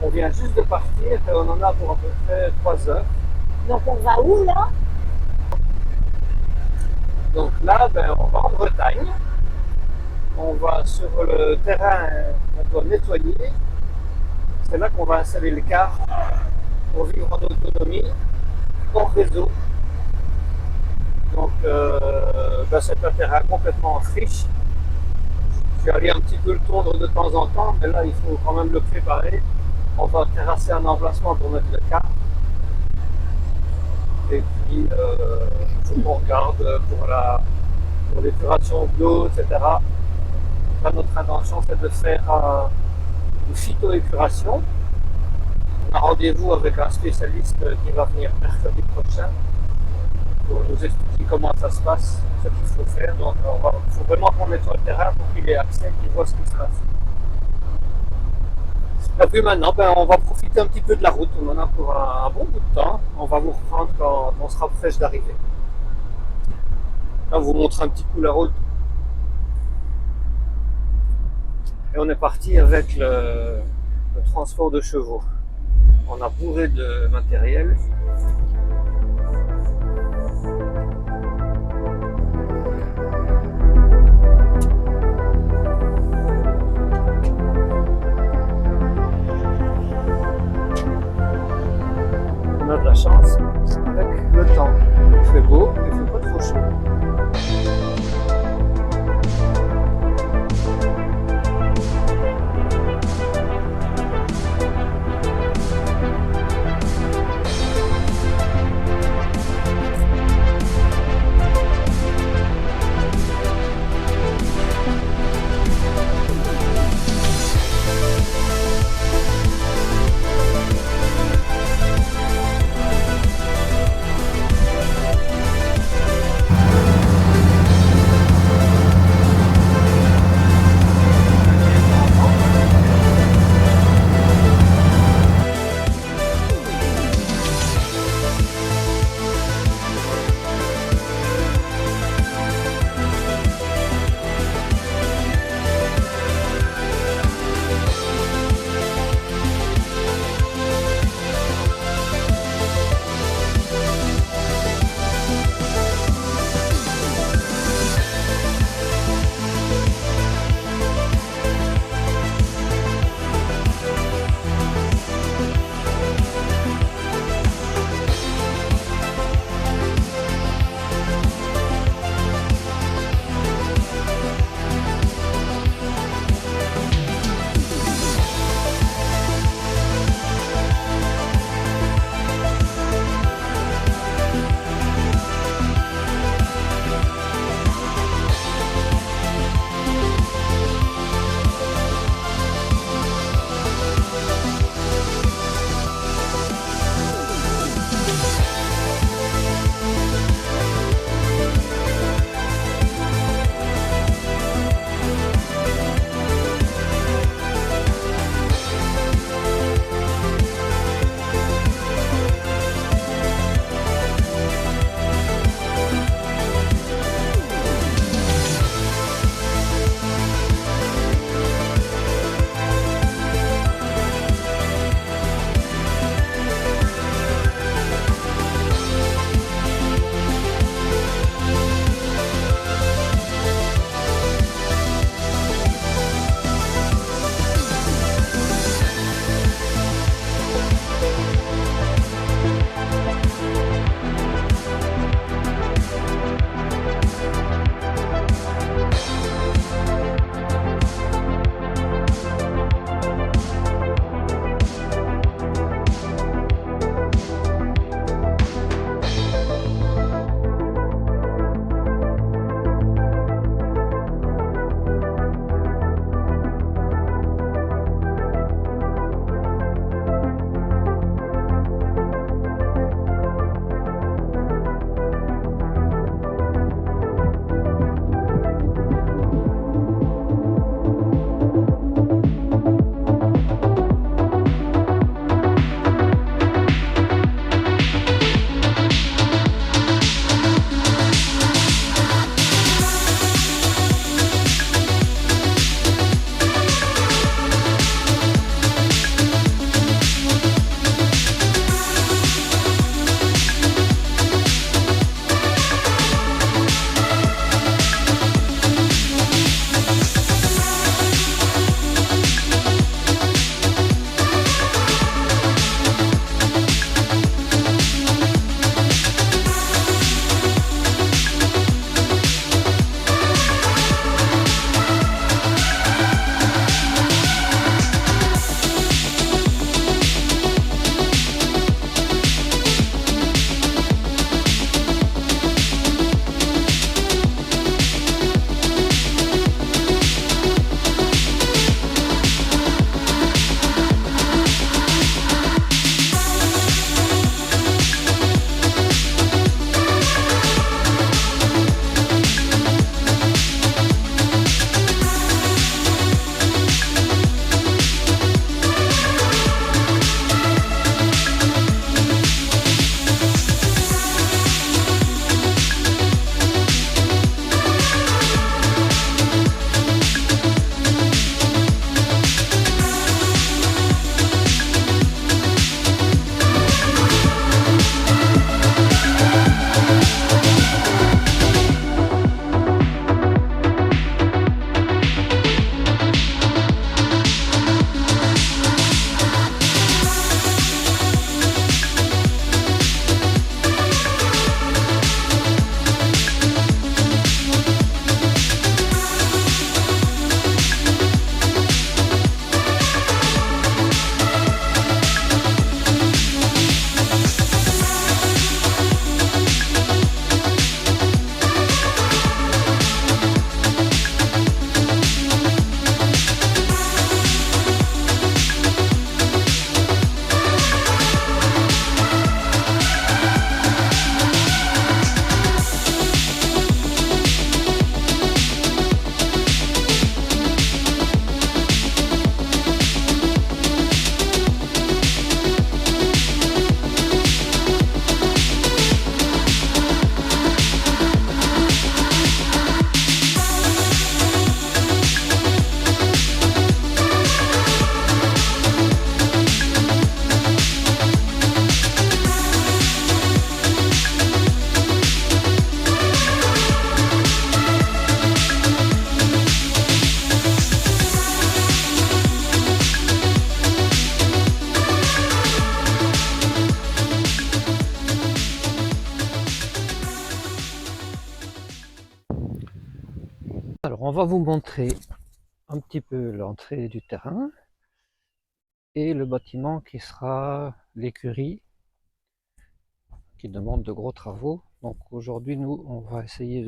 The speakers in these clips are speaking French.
On vient juste de partir et on en a pour à peu près 3 heures. Donc on va où là? Donc là, ben, on va en Bretagne. On va sur le terrain qu'on doit nettoyer. C'est là qu'on va installer le car pour vivre en autonomie, hors réseau. Donc ben, c'est un terrain complètement en friche. Je vais aller un petit peu le tourner de temps en temps, mais là il faut quand même le préparer. On va terrasser un emplacement pour mettre le car. Et puis il faut qu'on regarde pour l'épuration de l'eau, etc. Là, notre intention c'est de faire une phytoépuration. On a rendez-vous avec un spécialiste qui va venir mercredi prochain pour nous expliquer comment ça se passe, ce qu'il faut faire. Donc il faut vraiment qu'on nettoie le terrain pour qu'il ait accès, qu'il voit ce qui se passe. Et puis maintenant, ben, on va profiter un petit peu de la route. On en a pour un bon bout de temps. On va vous reprendre quand on sera proche d'arriver. Là, on vous montre un petit coup la route. Et on est parti avec le transport de chevaux. On a bourré de matériel. On a de la chance avec le temps. Il fait beau, il ne fait pas trop chaud. Alors on va vous montrer un petit peu l'entrée du terrain et le bâtiment qui sera l'écurie qui demande de gros travaux. Donc aujourd'hui nous on va essayer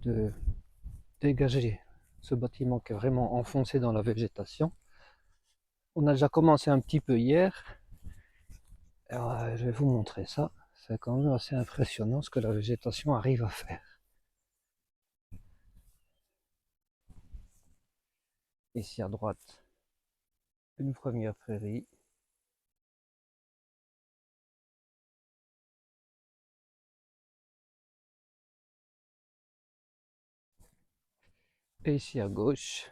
de dégager ce bâtiment qui est vraiment enfoncé dans la végétation. On a déjà commencé un petit peu hier. Alors, je vais vous montrer ça. C'est quand même assez impressionnant ce que la végétation arrive à faire. Ici à droite, une première prairie. Et ici à gauche,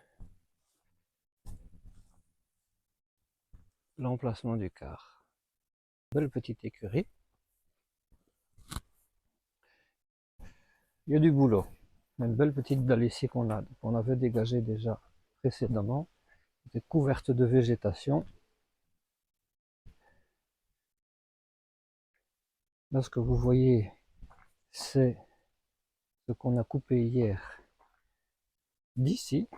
l'emplacement du car. Belle petite écurie. Il y a du boulot. Une belle petite dalle ici qu'on avait dégagée déjà précédemment. Elle était couverte de végétation. Là, ce que vous voyez, c'est ce qu'on a coupé hier d'ici,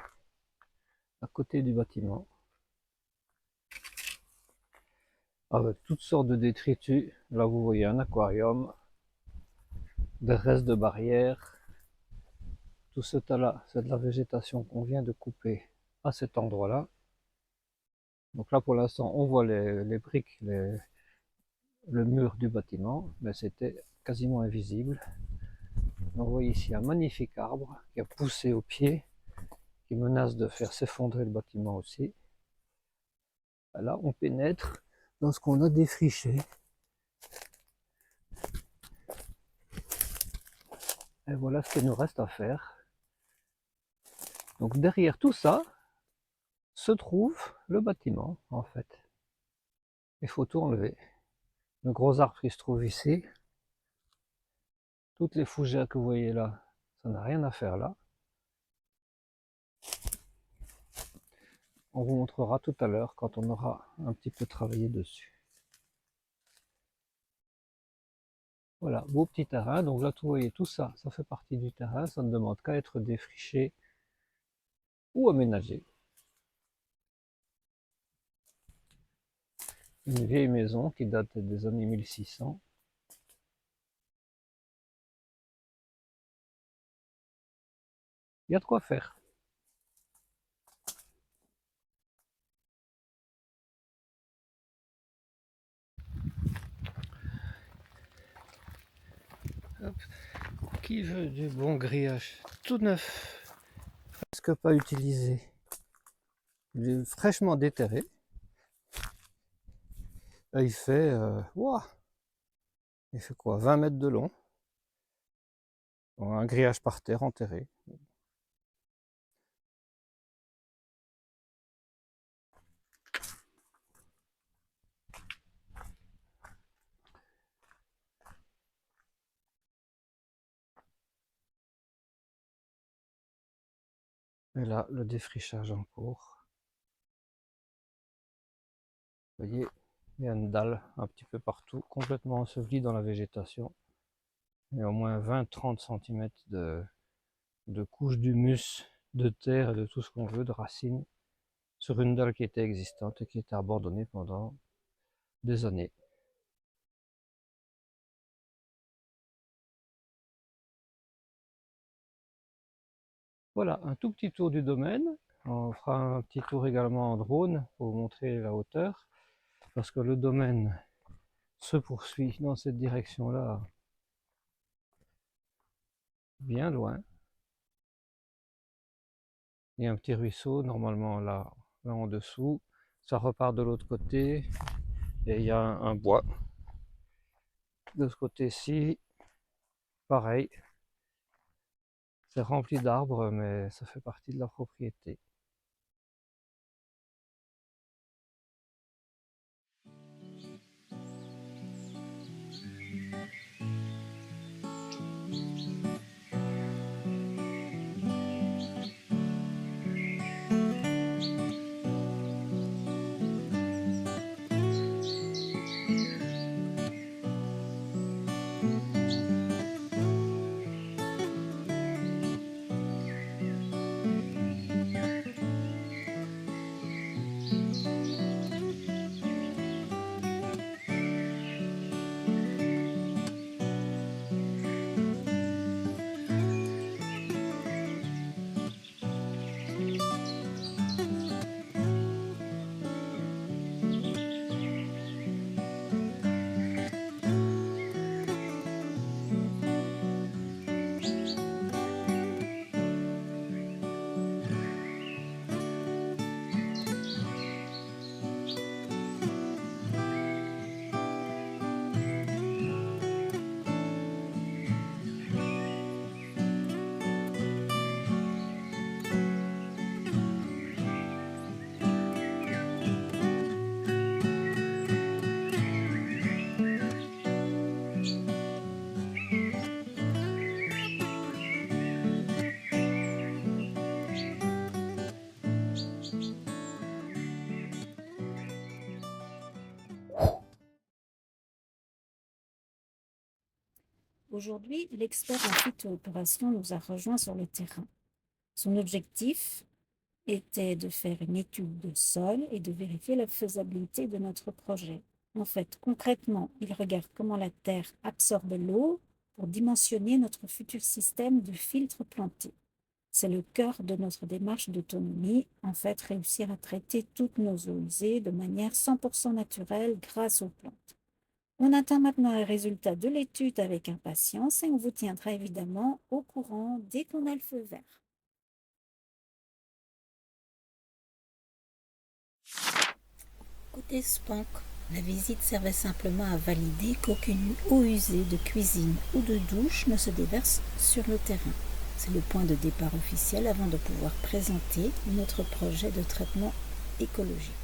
à côté du bâtiment, avec toutes sortes de détritus. Là, vous voyez un aquarium, des restes de barrières. Tout ce tas-là, c'est de la végétation qu'on vient de couper à cet endroit-là. Donc là, pour l'instant, on voit les briques, le mur du bâtiment, mais c'était quasiment invisible. On voit ici un magnifique arbre qui a poussé au pied, qui menace de faire s'effondrer le bâtiment aussi. Là, on pénètre dans ce qu'on a défriché. Et voilà ce qu'il nous reste à faire. Donc derrière tout ça se trouve le bâtiment, en fait. Il faut tout enlever. Le gros arbre qui se trouve ici, toutes les fougères que vous voyez là, ça n'a rien à faire là. On vous montrera tout à l'heure quand on aura un petit peu travaillé dessus. Voilà, beau petit terrain. Donc là, vous voyez, tout ça, ça fait partie du terrain. Ça ne demande qu'à être défriché ou aménagé. Une vieille maison qui date des années 1600. Il y a de quoi faire. Hop. Qui veut du bon grillage tout neuf, presque pas utilisé, fraîchement déterré. Là, wow, il fait quoi, 20 mètres de long. Un grillage par terre enterré. Et là, le défrichage en cours. Vous voyez, il y a une dalle un petit peu partout, complètement ensevelie dans la végétation. Il y a au moins 20-30 cm de couches d'humus, de terre et de tout ce qu'on veut, de racines, sur une dalle qui était existante et qui était abandonnée pendant des années. Voilà, un tout petit tour du domaine. On fera un petit tour également en drone pour vous montrer la hauteur, parce que le domaine se poursuit dans cette direction-là, bien loin. Il y a un petit ruisseau, normalement là en dessous. Ça repart de l'autre côté, et il y a un bois. De ce côté-ci, pareil. C'est rempli d'arbres, mais ça fait partie de la propriété. Aujourd'hui, l'expert en phytoopération nous a rejoints sur le terrain. Son objectif était de faire une étude de sol et de vérifier la faisabilité de notre projet. En fait, concrètement, il regarde comment la terre absorbe l'eau pour dimensionner notre futur système de filtres plantés. C'est le cœur de notre démarche d'autonomie, en fait, réussir à traiter toutes nos eaux usées de manière 100% naturelle grâce aux plantes. On attend maintenant les résultats de l'étude avec impatience et on vous tiendra évidemment au courant dès qu'on a le feu vert. Côté Spank, la visite servait simplement à valider qu'aucune eau usée de cuisine ou de douche ne se déverse sur le terrain. C'est le point de départ officiel avant de pouvoir présenter notre projet de traitement écologique.